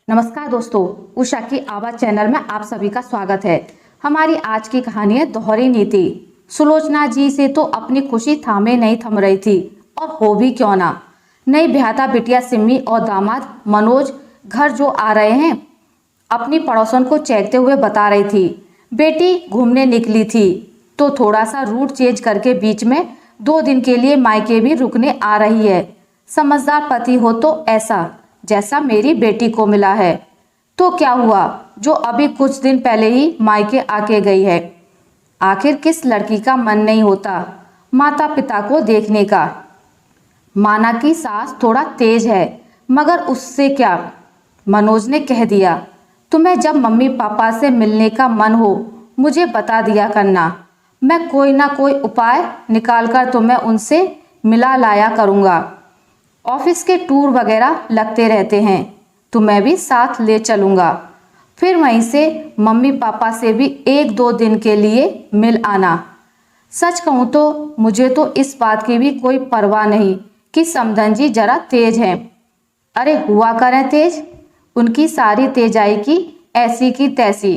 नमस्कार दोस्तों, उषा की आवाज चैनल में आप सभी का स्वागत है। हमारी आज की कहानी है दोहरी नीति। सुलोचना जी से तो अपनी खुशी थामे नहीं थम रही थी, और हो भी क्यों ना। नई ब्याहता बिटिया सिम्मी और दामाद मनोज घर जो आ रहे हैं, अपनी पड़ोसन को चेखते हुए बता रही थी। बेटी घूमने निकली थी तो थोड़ा सा रूट चेंज करके बीच में 2 दिन के लिए मायके भी रुकने आ रही है। समझदार पति हो तो ऐसा जैसा मेरी बेटी को मिला है। तो क्या हुआ जो अभी कुछ दिन पहले ही मायके आके गई है। आखिर किस लड़की का मन नहीं होता माता पिता को देखने का। माना की सास थोड़ा तेज है, मगर उससे क्या। मनोज ने कह दिया, तुम्हें जब मम्मी पापा से मिलने का मन हो मुझे बता दिया करना। मैं कोई ना कोई उपाय निकालकर तुम्हें उनसे मिला लाया करूँगा। ऑफिस के टूर वगैरह लगते रहते हैं, तुम्हें भी साथ ले चलूँगा। फिर वहीं से मम्मी पापा से भी 1-2 दिन के लिए मिल आना। सच कहूँ तो मुझे तो इस बात की भी कोई परवाह नहीं कि समधन जी जरा तेज हैं। अरे हुआ करें तेज, उनकी सारी तेजाई की ऐसी की तैसी।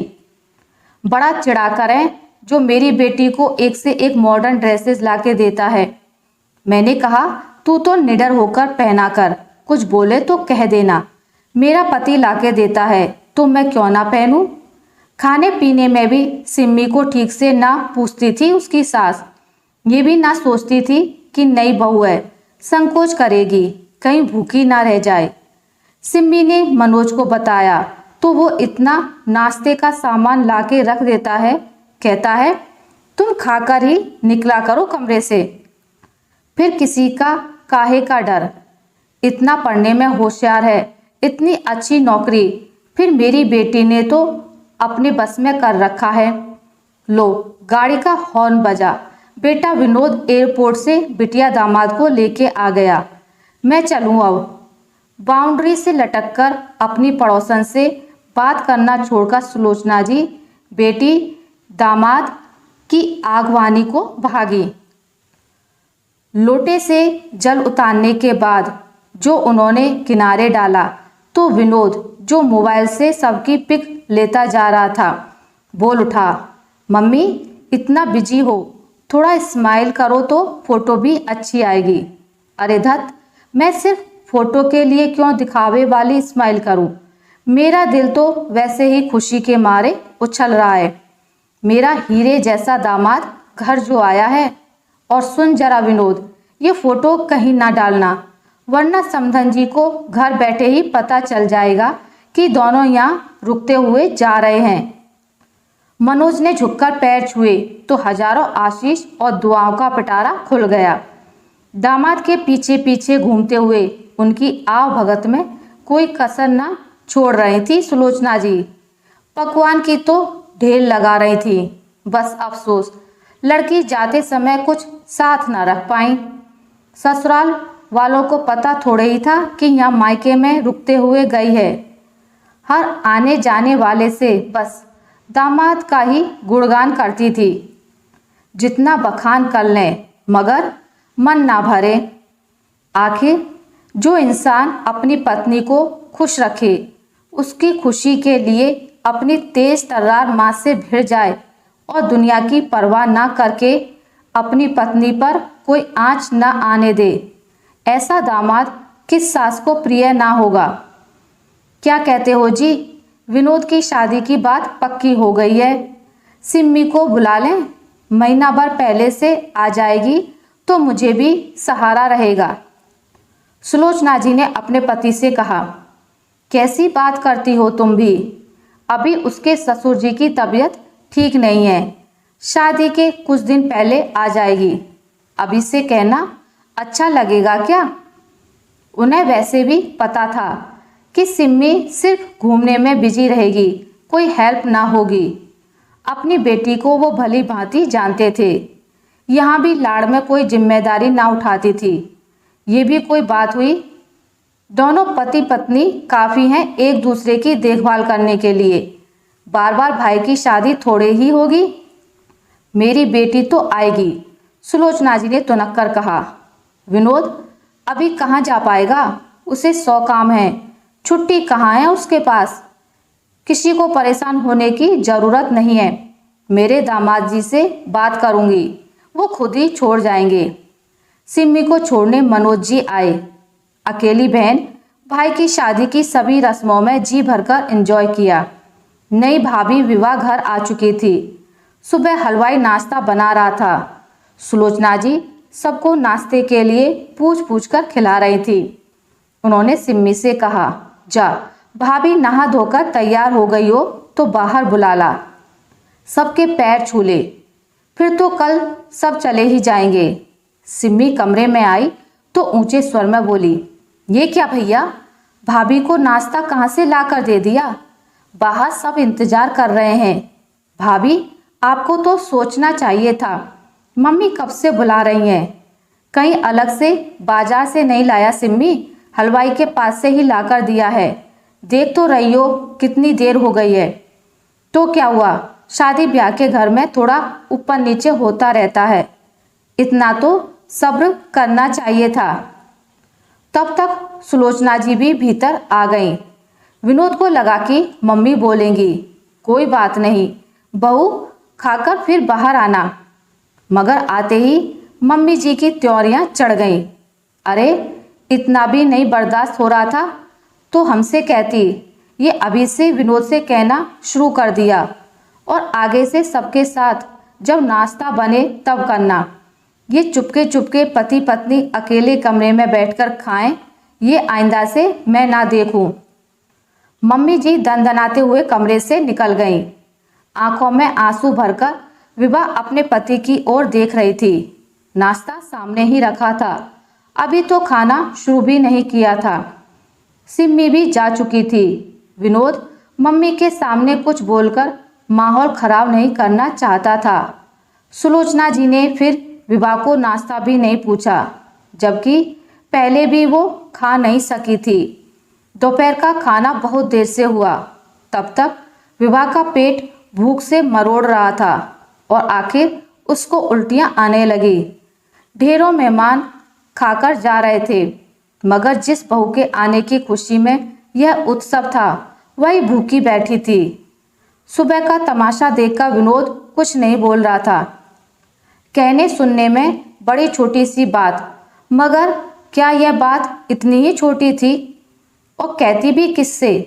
बड़ा चिढ़ा करें जो मेरी बेटी को एक से एक मॉडर्न ड्रेसेस लाके देता है। मैंने कहा तू तो निडर होकर पहना कर, कुछ बोले तो कह देना। मेरा पति लाके देता है तो मैं क्यों ना पहनूं। खाने पीने में भी सिम्मी को ठीक से ना पूछती थी उसकी सास। ये भी ना सोचती थी कि नई बहू है, संकोच करेगी कहीं भूखी ना रह जाए। सिम्मी ने मनोज को बताया तो वो इतना नाश्ते का सामान लाके रख देता है, कहता है तुम खाकर ही निकला करो कमरे से। फिर किसी का काहे का डर, इतना पढ़ने में होशियार है, इतनी अच्छी नौकरी, फिर मेरी बेटी ने तो अपने बस में कर रखा है। लो गाड़ी का हॉर्न बजा। बेटा विनोद एयरपोर्ट से बिटिया दामाद को लेके आ गया। मैं चलूँ अब। बाउंड्री से लटककर अपनी पड़ोसन से बात करना छोड़कर सुलोचना जी बेटी दामाद की आगवानी को भागी। लोटे से जल उतारने के बाद जो उन्होंने किनारे डाला तो विनोद जो मोबाइल से सबकी पिक लेता जा रहा था बोल उठा, मम्मी इतना बिजी हो, थोड़ा स्माइल करो तो फोटो भी अच्छी आएगी। अरे धत, मैं सिर्फ फोटो के लिए क्यों दिखावे वाली स्माइल करूं। मेरा दिल तो वैसे ही खुशी के मारे उछल रहा है। मेरा हीरे जैसा दामाद घर जो आया है। और सुन जरा विनोद, ये फोटो कहीं ना डालना, वरना समधन जी को घर बैठे ही पता चल जाएगा कि दोनों यहाँ रुकते हुए जा रहे हैं। मनोज ने झुककर पैर छुए तो हजारों आशीष और दुआओं का पिटारा खुल गया। दामाद के पीछे पीछे घूमते हुए उनकी आव भगत में कोई कसर ना छोड़ रही थी सुलोचना जी। पकवान की तो ढेर लगा रही थी। बस अफसोस लड़की जाते समय कुछ साथ ना रख पाई। ससुराल वालों को पता थोड़े ही था कि यहाँ मायके में रुकते हुए गई है। हर आने जाने वाले से बस दामाद का ही गुणगान करती थी। जितना बखान कर लें मगर मन ना भरे। आखिर जो इंसान अपनी पत्नी को खुश रखे, उसकी खुशी के लिए अपनी तेज तर्रार माँ से भिड़ जाए और दुनिया की परवाह ना करके अपनी पत्नी पर कोई आंच ना आने दे, ऐसा दामाद किस सास को प्रिय ना होगा। क्या कहते हो जी, विनोद की शादी की बात पक्की हो गई है। सिम्मी को बुला लें, महीना भर पहले से आ जाएगी तो मुझे भी सहारा रहेगा। सुलोचना जी ने अपने पति से कहा, कैसी बात करती हो तुम भी। अभी उसके ससुर जी की तबीयत ठीक नहीं है, शादी के कुछ दिन पहले आ जाएगी। अभी से कहना अच्छा लगेगा क्या। उन्हें वैसे भी पता था कि सिम्मी सिर्फ घूमने में बिजी रहेगी, कोई हेल्प ना होगी। अपनी बेटी को वो भली भांति जानते थे। यहाँ भी लाड़ में कोई जिम्मेदारी ना उठाती थी। ये भी कोई बात हुई। दोनों पति पत्नी काफ़ी हैं एक दूसरे की देखभाल करने के लिए। बार बार भाई की शादी थोड़े ही होगी। मेरी बेटी तो आएगी, सुलोचना जी ने तुनक कर कहा। विनोद अभी कहाँ जा पाएगा, उसे 100 काम हैं। छुट्टी कहाँ है उसके पास। किसी को परेशान होने की ज़रूरत नहीं है। मेरे दामाद जी से बात करूँगी, वो खुद ही छोड़ जाएंगे। सिम्मी को छोड़ने मनोज जी आए। अकेली बहन भाई की शादी की सभी रस्मों में जी भरकर एंजॉय किया। नई भाभी विवाह घर आ चुकी थी। सुबह हलवाई नाश्ता बना रहा था। सुलोचना जी सबको नाश्ते के लिए पूछ पूछ कर खिला रही थी। उन्होंने सिम्मी से कहा, जा भाभी नहा धोकर तैयार हो गई हो तो बाहर बुला ला। सबके पैर छू ले, फिर तो कल सब चले ही जाएंगे। सिम्मी कमरे में आई तो ऊंचे स्वर में बोली, ये क्या भैया, भाभी को नाश्ता कहाँ से ला कर दे दिया। बाहर सब इंतजार कर रहे हैं। भाभी आपको तो सोचना चाहिए था। मम्मी कब से बुला रही हैं। कहीं अलग से बाजार से नहीं लाया सिम्मी, हलवाई के पास से ही ला कर दिया है। देख तो रही हो कितनी देर हो गई है। तो क्या हुआ, शादी ब्याह के घर में थोड़ा ऊपर नीचे होता रहता है, इतना तो सब्र करना चाहिए था। तब तक सुलोचना जी भी भीतर आ गईं। विनोद को लगा कि मम्मी बोलेंगी, कोई बात नहीं बहू, खाकर फिर बाहर आना। मगर आते ही मम्मी जी की त्योरियां चढ़ गईं। अरे इतना भी नहीं बर्दाश्त हो रहा था तो हमसे कहती, ये अभी से विनोद से कहना शुरू कर दिया और आगे से सबके साथ जब नाश्ता बने तब करना। ये चुपके चुपके पति पत्नी अकेले कमरे में बैठकर खाएं, ये आइंदा से मैं ना देखूं। मम्मी जी दनदनाते हुए कमरे से निकल गईं। आंखों में आंसू भरकर विभा अपने पति की ओर देख रही थी। नाश्ता सामने ही रखा था, अभी तो खाना शुरू भी नहीं किया था। सिम्मी भी जा चुकी थी। विनोद मम्मी के सामने कुछ बोलकर माहौल खराब नहीं करना चाहता था। सुलोचना जी ने फिर विभा को नाश्ता भी नहीं पूछा, जबकि पहले भी वो खा नहीं सकी थी। दोपहर का खाना बहुत देर से हुआ। तब तक विभा का पेट भूख से मरोड़ रहा था और आखिर उसको उल्टियां आने लगी। ढेरों मेहमान खाकर जा रहे थे, मगर जिस बहू के आने की खुशी में यह उत्सव था वही भूखी बैठी थी। सुबह का तमाशा देखकर विनोद कुछ नहीं बोल रहा था। कहने सुनने में बड़ी छोटी सी बात, मगर क्या यह बात इतनी ही छोटी थी? और कहती भी किससे?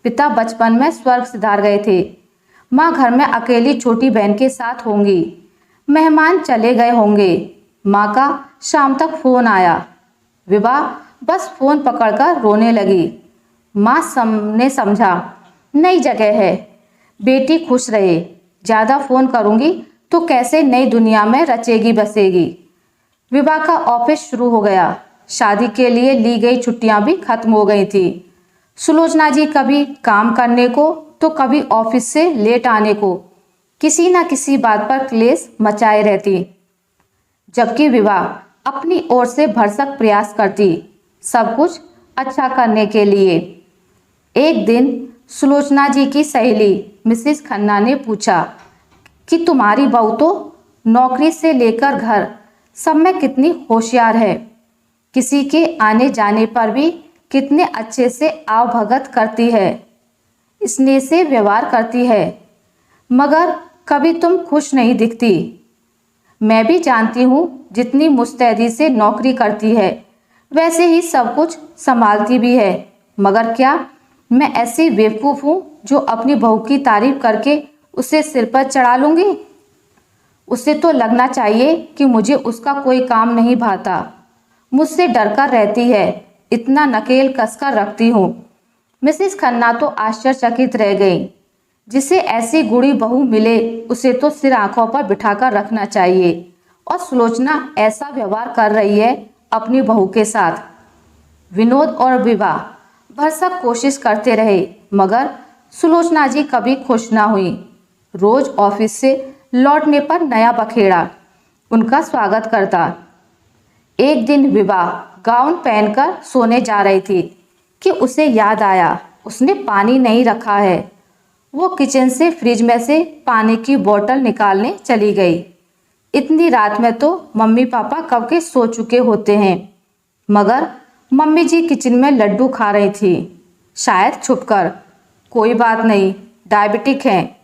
पिता बचपन में स्वर्ग सिधार गए थे। माँ घर में अकेली छोटी बहन के साथ होंगी। मेहमान चले गए होंगे। माँ का शाम तक फोन आया। विभा बस फोन पकड़कर रोने लगी। माँ ने समझा, नई जगह है, बेटी खुश रहे। ज़्यादा फ़ोन करूँगी तो कैसे नई दुनिया में रचेगी बसेगी। विभा का ऑफिस शुरू हो गया। शादी के लिए ली गई छुट्टियां भी खत्म हो गई थी। सुलोचना जी कभी काम करने को तो कभी ऑफिस से लेट आने को किसी न किसी बात पर क्लेश मचाए रहती, जबकि विभा अपनी ओर से भरसक प्रयास करती सब कुछ अच्छा करने के लिए। एक दिन सुलोचना जी की सहेली मिसेस खन्ना ने पूछा कि तुम्हारी बहू तो नौकरी से लेकर घर सब में कितनी होशियार है, किसी के आने जाने पर भी कितने अच्छे से आवभगत करती है, स्नेह से व्यवहार करती है, मगर कभी तुम खुश नहीं दिखती। मैं भी जानती हूँ जितनी मुस्तैदी से नौकरी करती है वैसे ही सब कुछ संभालती भी है, मगर क्या मैं ऐसी बेवकूफ़ हूँ जो अपनी बहू की तारीफ करके उसे सिर पर चढ़ा लूँगी? उसे तो लगना चाहिए कि मुझे उसका कोई काम नहीं भाता, मुझसे डरकर रहती है, इतना नकेल कसकर रखती हूँ। मिसेस खन्ना तो आश्चर्यचकित रह गई। जिसे ऐसी गुड़ी बहू मिले उसे तो सिर आंखों पर बिठाकर रखना चाहिए, और सुलोचना ऐसा व्यवहार कर रही है अपनी बहू के साथ। विनोद और विभा भरसक कोशिश करते रहे, मगर सुलोचना जी कभी खुश ना हुई। रोज ऑफिस से लौटने पर नया बखेड़ा उनका स्वागत करता। एक दिन विभा गाउन पहनकर सोने जा रही थी कि उसे याद आया उसने पानी नहीं रखा है। वो किचन से फ्रिज में से पानी की बोतल निकालने चली गई। इतनी रात में तो मम्मी पापा कब के सो चुके होते हैं, मगर मम्मी जी किचन में लड्डू खा रही थी। शायद छुपकर। कोई बात नहीं, डायबिटिक हैं,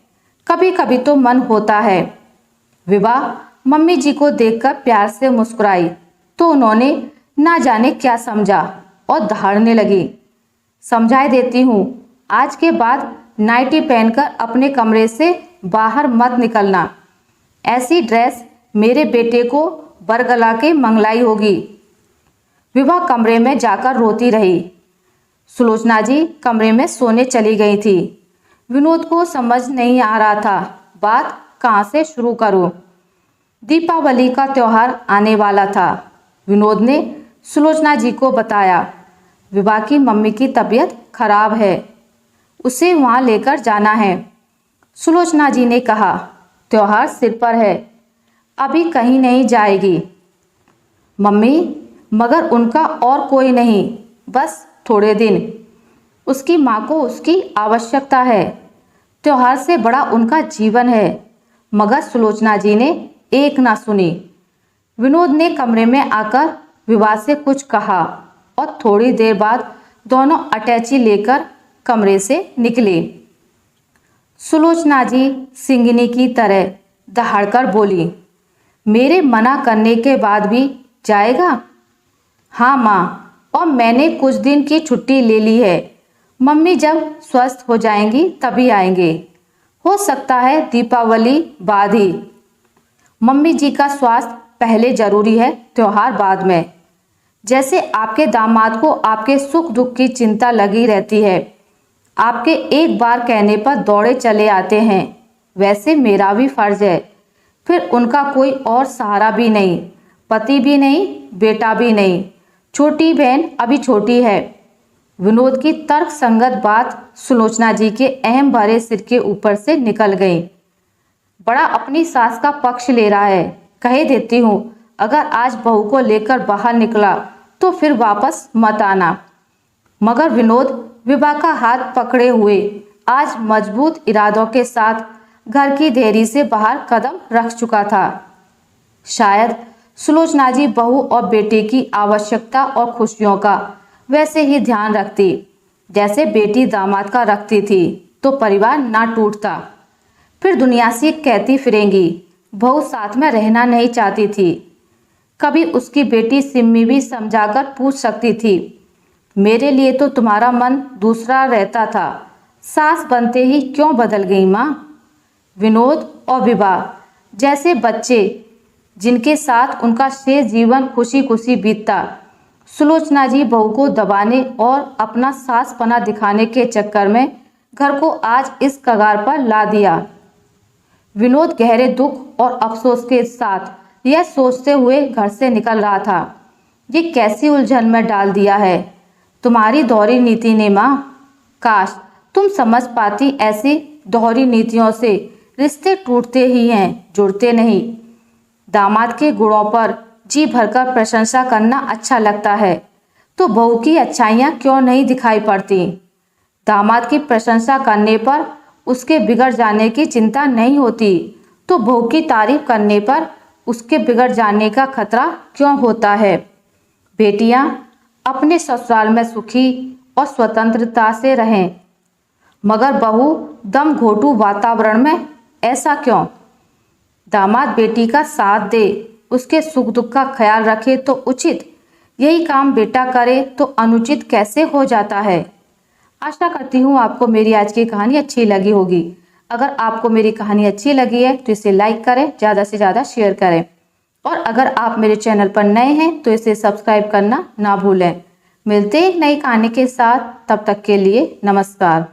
कभी कभी तो मन होता है। विभा मम्मी जी को देखकर प्यार से मुस्कुराई तो उन्होंने ना जाने क्या समझा और दहाड़ने लगी। समझाई देती हूँ, आज के बाद नाइटी पहनकर अपने कमरे से बाहर मत निकलना। ऐसी ड्रेस मेरे बेटे को बरगला के मंगलाई होगी। विभा कमरे में जाकर रोती रही। सुलोचना जी कमरे में सोने चली गई थी। विनोद को समझ नहीं आ रहा था बात कहाँ से शुरू करूं। दीपावली का त्योहार आने वाला था। विनोद ने सुलोचना जी को बताया, विभा की मम्मी की तबीयत खराब है, उसे वहाँ लेकर जाना है। सुलोचना जी ने कहा, त्योहार सिर पर है, अभी कहीं नहीं जाएगी। मम्मी, मगर उनका और कोई नहीं, बस थोड़े दिन। उसकी माँ को उसकी आवश्यकता है, त्योहार से बड़ा उनका जीवन है। मगर सुलोचना जी ने एक ना सुनी। विनोद ने कमरे में आकर विभा से कुछ कहा और थोड़ी देर बाद दोनों अटैची लेकर कमरे से निकले। सुलोचना जी सिंगिनी की तरह दहाड़कर बोली, मेरे मना करने के बाद भी जाएगा? हाँ माँ, और मैंने कुछ दिन की छुट्टी ले ली है। मम्मी जब स्वस्थ हो जाएंगी तभी आएंगे। हो सकता है दीपावली बाद ही। मम्मी जी का स्वास्थ्य पहले जरूरी है, त्योहार बाद में। जैसे आपके दामाद को आपके सुख दुख की चिंता लगी रहती है, आपके एक बार कहने पर दौड़े चले आते हैं, वैसे मेरा भी फर्ज है। फिर उनका कोई और सहारा भी नहीं, पति भी नहीं, बेटा भी नहीं, छोटी बहन अभी छोटी है। विनोद की तर्क संगत बात सुलोचना जी के अहम भरे सिर के ऊपर से निकल गई। बड़ा अपनी सास का पक्ष ले रहा है। कह देती हूँ, अगर आज बहू को लेकर बाहर निकला तो फिर वापस मत आना। मगर विनोद विभा का हाथ पकड़े हुए आज मजबूत इरादों के साथ घर की देरी से बाहर कदम रख चुका था। शायद सुलोचना जी बहू और बेटे की आवश्यकता और खुशियों का वैसे ही ध्यान रखती जैसे बेटी दामाद का रखती थी, तो परिवार ना टूटता। फिर दुनिया से कहती फिरेंगी, बहू साथ में रहना नहीं चाहती थी। कभी उसकी बेटी सिम्मी भी समझाकर पूछ सकती थी, मेरे लिए तो तुम्हारा मन दूसरा रहता था, सास बनते ही क्यों बदल गई माँ? विनोद और विभा जैसे बच्चे जिनके साथ उनका शेष जीवन खुशी खुशी बीतता, सुलोचना जी बहू को दबाने और अपना सासपना दिखाने के चक्कर में घर को आज इस कगार पर ला दिया। विनोद गहरे दुख और अफसोस के साथ यह सोचते हुए घर से निकल रहा था, ये कैसी उलझन में डाल दिया है तुम्हारी दोहरी नीति ने माँ। काश तुम समझ पाती, ऐसी दोहरी नीतियों से रिश्ते टूटते ही हैं, जुड़ते नहीं। दामाद के गुणों पर जी भरकर प्रशंसा करना अच्छा लगता है, तो बहू की अच्छाइयाँ क्यों नहीं दिखाई पड़ती? दामाद की प्रशंसा करने पर उसके बिगड़ जाने की चिंता नहीं होती, तो बहू की तारीफ करने पर उसके बिगड़ जाने का खतरा क्यों होता है? बेटियां अपने ससुराल में सुखी और स्वतंत्रता से रहें, मगर बहू दम घोटू वातावरण में ऐसा क्यों? दामाद बेटी का साथ दे, उसके सुख दुख का ख्याल रखे तो उचित, यही काम बेटा करे तो अनुचित कैसे हो जाता है? आशा करती हूँ आपको मेरी आज की कहानी अच्छी लगी होगी। अगर आपको मेरी कहानी अच्छी लगी है तो इसे लाइक करें, ज़्यादा से ज़्यादा शेयर करें, और अगर आप मेरे चैनल पर नए हैं तो इसे सब्सक्राइब करना ना भूलें। मिलते हैं एक नई कहानी के साथ, तब तक के लिए नमस्कार।